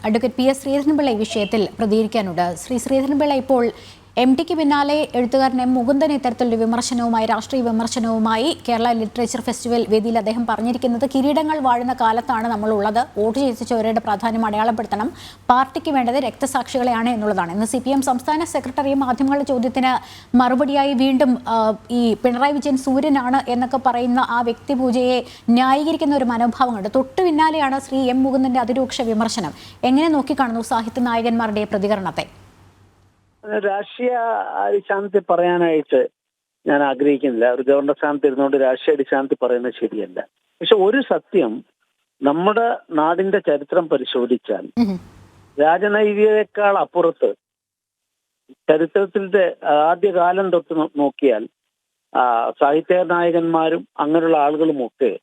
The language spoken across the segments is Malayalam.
അഡ്വക്കേറ്റ് പി എസ് ശ്രീധരൻപിള്ള ഈ വിഷയത്തിൽ പ്രതികരിക്കാനുണ്ട്. ശ്രീധരൻപിള്ള, ഇപ്പോൾ MTക്ക് പിന്നാലെ എഴുത്തുകാരൻ M മുകുന്ദൻ ഇത്തരത്തിലൊരു വിമർശനവുമായി, രാഷ്ട്രീയ വിമർശനവുമായി കേരള ലിറ്ററേച്ചർ ഫെസ്റ്റിവൽ വേദിയിൽ അദ്ദേഹം പറഞ്ഞിരിക്കുന്നത് കിരീടങ്ങൾ വാഴുന്ന കാലത്താണ് നമ്മളുള്ളത്, വോട്ട് ചെയ്യിച്ചവരുടെ പ്രാധാന്യം അടയാളപ്പെടുത്തണം, പാർട്ടിക്ക് വേണ്ടത് രക്തസാക്ഷികളെയാണ് എന്നുള്ളതാണ്. ഇന്ന് CPM സംസ്ഥാന സെക്രട്ടറി മാധ്യമങ്ങളുടെ ചോദ്യത്തിന് മറുപടിയായി വീണ്ടും ഈ പിണറായി വിജയൻ സൂര്യനാണ് എന്നൊക്കെ പറയുന്ന ആ വ്യക്തിപൂജയെ ന്യായീകരിക്കുന്ന ഒരു മനോഭാവം കണ്ട് തൊട്ടു പിന്നാലെയാണ് ശ്രീ M മുകുന്ദന്റെ അതിരൂക്ഷ വിമർശനം. എങ്ങനെ നോക്കിക്കാണുന്നു സാഹിത്യ നായകന്മാരുടെ പ്രതികരണത്തെ? രാഷ്ട്രീയ അടിസ്ഥാനത്തിൽ പറയാനായിട്ട് ഞാൻ ആഗ്രഹിക്കുന്നില്ല. ഒരു ഗവർണർ സ്ഥാനത്ത് ഇരുന്നുകൊണ്ട് രാഷ്ട്രീയ അടിസ്ഥാനത്തിൽ പറയുന്നത് ശരിയല്ല. പക്ഷെ ഒരു സത്യം, നമ്മുടെ നാടിന്റെ ചരിത്രം പരിശോധിച്ചാൽ രാജനൈതികതയേക്കാൾ അപ്പുറത്ത് ചരിത്രത്തിന്റെ ആദ്യകാലം തൊട്ട് നോക്കിയാൽ സാഹിത്യ നായകന്മാരും അങ്ങനെയുള്ള ആളുകളുമൊക്കെ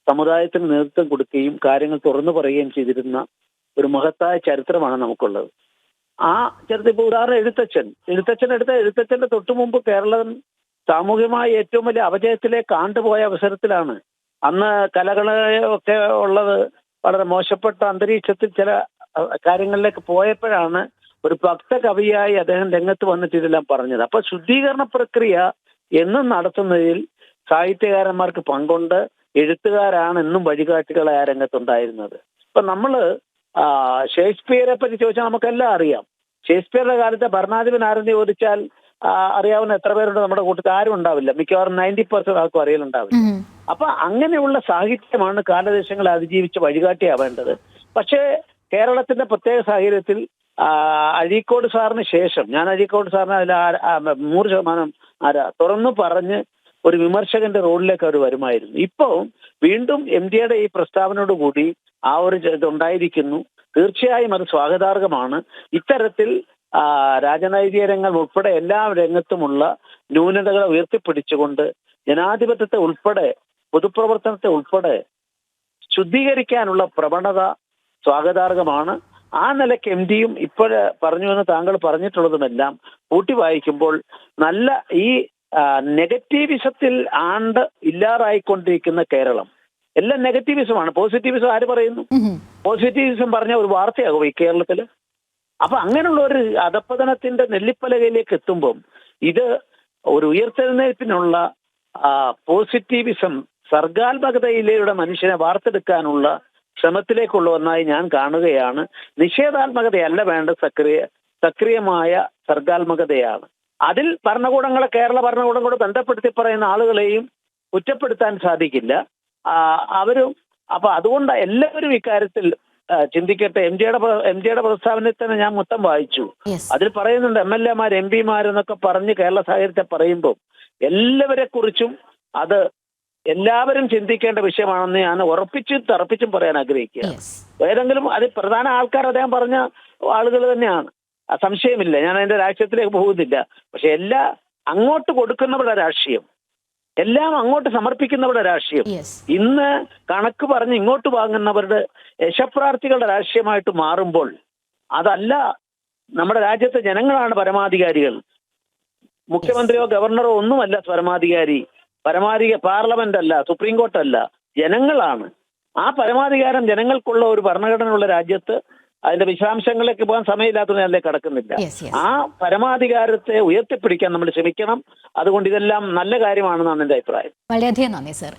സമുദായത്തിന് നേതൃത്വം കൊടുക്കുകയും കാര്യങ്ങൾ തുറന്നു പറയുകയും ചെയ്തിരുന്ന ഒരു മഹത്തായ ചരിത്രമാണ് നമുക്കുള്ളത്. ആ ചരിത്രം ഇപ്പോൾ ഉദാഹരണം എഴുത്തച്ഛന്റെ തൊട്ടു മുമ്പ് കേരളം സാമൂഹികമായി ഏറ്റവും വലിയ അപജയത്തിലേക്ക് ആണ്ടുപോയ അവസരത്തിലാണ്. അന്ന് കലകളൊക്കെ ഉള്ളത് വളരെ മോശപ്പെട്ട അന്തരീക്ഷത്തിൽ ചില കാര്യങ്ങളിലേക്ക് പോയപ്പോഴാണ് ഒരു ഭക്ത കവിയായി അദ്ദേഹം രംഗത്ത് വന്നിട്ട് ഇതെല്ലാം പറഞ്ഞത്. അപ്പൊ ശുദ്ധീകരണ പ്രക്രിയ എന്നും നടത്തുന്നതിൽ സാഹിത്യകാരന്മാർക്ക് പങ്കുണ്ട്. എഴുത്തുകാരാണ് എന്നും വഴികാട്ടികളായ രംഗത്തുണ്ടായിരുന്നത്. ഇപ്പൊ നമ്മള് ഷേക്സ്പിയറെ പറ്റി ചോദിച്ചാൽ നമുക്കെല്ലാം അറിയാം. ഷേക്സ്പിയറുടെ കാലത്തെ ഭരണാധിപൻ ആരെന്ന് ചോദിച്ചാൽ അറിയാവുന്ന എത്ര പേരുണ്ട് നമ്മുടെ കൂട്ടത്തിൽ? ആരും ഉണ്ടാവില്ല. മിക്കവാറും 90% ആർക്കും അറിയലുണ്ടാവില്ല. അപ്പൊ അങ്ങനെയുള്ള സാഹിത്യമാണ് കാലദേശങ്ങളെ അതിജീവിച്ച് വഴികാട്ടിയാവേണ്ടത്. പക്ഷേ കേരളത്തിന്റെ പ്രത്യേക സാഹചര്യത്തിൽ അഴീക്കോട് സാറിന് ശേഷം, ഞാൻ അഴീക്കോട് സാറിന് അതിൽ 100% തുറന്നു പറഞ്ഞ് ഒരു വിമർശകന്റെ റോളിലേക്ക് അവർ വരുമായിരുന്നു. ഇപ്പോ വീണ്ടും MTയുടെ ഈ പ്രസ്താവനയോടുകൂടി ആ ഒരു ഇതുണ്ടായിരിക്കുന്നു. തീർച്ചയായും അത് സ്വാഗതാർഹമാണ്. ഇത്തരത്തിൽ രാജനൈതിക രംഗം ഉൾപ്പെടെ എല്ലാ രംഗത്തുമുള്ള ന്യൂനതകളെ ഉയർത്തിപ്പിടിച്ചുകൊണ്ട് ജനാധിപത്യത്തെ ഉൾപ്പെടെ പൊതുപ്രവർത്തനത്തെ ഉൾപ്പെടെ ശുദ്ധീകരിക്കാനുള്ള പ്രവണത സ്വാഗതാർഹമാണ്. ആ നിലയ്ക്ക് MTയും ഇപ്പോഴ് പറഞ്ഞു എന്ന് താങ്കൾ പറഞ്ഞിട്ടുള്ളതുമെല്ലാം കൂട്ടി വായിക്കുമ്പോൾ നല്ല ഈ നെഗറ്റീവിസത്തിൽ ഇല്ലാതായിക്കൊണ്ടിരിക്കുന്ന കേരളം, എല്ലാം നെഗറ്റീവിസമാണ്. പോസിറ്റീവിസം ആര് പറയുന്നു? പോസിറ്റീവിസം പറഞ്ഞ ഒരു വാർത്തയാകും ഈ കേരളത്തില്. അപ്പൊ അങ്ങനെയുള്ള ഒരു അധപ്പതനത്തിന്റെ നെല്ലിപ്പലകയിലേക്ക് എത്തുമ്പം ഇത് ഒരു ഉയർത്തെഴുന്നേൽപ്പിനുള്ള പോസിറ്റീവിസം, സർഗാത്മകതയിലൂടെ മനുഷ്യനെ വാർത്തെടുക്കാനുള്ള ശ്രമത്തിലേക്കുള്ള ഒന്നായി ഞാൻ കാണുകയാണ്. നിഷേധാത്മകതയല്ല വേണ്ട, സക്രിയമായ സർഗാത്മകതയാണ്. അതിൽ ഭരണകൂടങ്ങളെ, കേരള ഭരണകൂടങ്ങളോട് ബന്ധപ്പെടുത്തി പറയുന്ന ആളുകളെയും കുറ്റപ്പെടുത്താൻ സാധിക്കില്ല. അവരും അപ്പൊ അതുകൊണ്ട് എല്ലാവരും ഇക്കാര്യത്തിൽ ചിന്തിക്കട്ടെ. MTയുടെ പ്രസ്താവനയിൽ തന്നെ ഞാൻ മൊത്തം വായിച്ചു. അതിൽ പറയുന്നുണ്ട് MLA മാർ MP മാരെന്നൊക്കെ പറഞ്ഞ് കേരള സാഹിത്യത്തെ പറയുമ്പോൾ എല്ലാവരെ കുറിച്ചും അത് എല്ലാവരും ചിന്തിക്കേണ്ട വിഷയമാണെന്ന് ഞാൻ തറപ്പിച്ചും പറയാൻ ആഗ്രഹിക്കുക. ഏതെങ്കിലും അത് പ്രധാന ആൾക്കാർ അദ്ദേഹം പറഞ്ഞ ആളുകൾ തന്നെയാണ്, സംശയമില്ല. ഞാൻ അതിന്റെ രാഷ്ട്രീയത്തിലേക്ക് പോകുന്നില്ല. പക്ഷെ അങ്ങോട്ട് കൊടുക്കുന്നവരുടെ രാഷ്ട്രീയം, എല്ലാം അങ്ങോട്ട് സമർപ്പിക്കുന്നവരുടെ രാഷ്ട്രീയം ഇന്ന് കണക്ക് പറഞ്ഞ് ഇങ്ങോട്ട് വാങ്ങുന്നവരുടെ യശപ്രാർത്ഥികളുടെ രാഷ്ട്രീയമായിട്ട് മാറുമ്പോൾ അതല്ല, നമ്മുടെ രാജ്യത്തെ ജനങ്ങളാണ് പരമാധികാരികൾ. മുഖ്യമന്ത്രിയോ ഗവർണറോ ഒന്നുമല്ല പരമാധികാരി. പാർലമെന്റ് അല്ല, സുപ്രീം കോർട്ടല്ല, ജനങ്ങളാണ്. ആ പരമാധികാരം ജനങ്ങൾക്കുള്ള ഒരു ഭരണഘടനയുള്ള രാജ്യത്ത് അതിന്റെ വിശദാംശങ്ങളിലേക്ക് പോകാൻ സമയമില്ലാത്തത് ഞാൻ കടക്കുന്നില്ല. ആ പരമാധികാരത്തെ ഉയർത്തിപ്പിടിക്കാൻ നമ്മൾ ശ്രമിക്കണം. അതുകൊണ്ട് ഇതെല്ലാം നല്ല കാര്യമാണെന്നാണ് എന്റെ അഭിപ്രായം. വളരെയധികം നന്ദി സർ.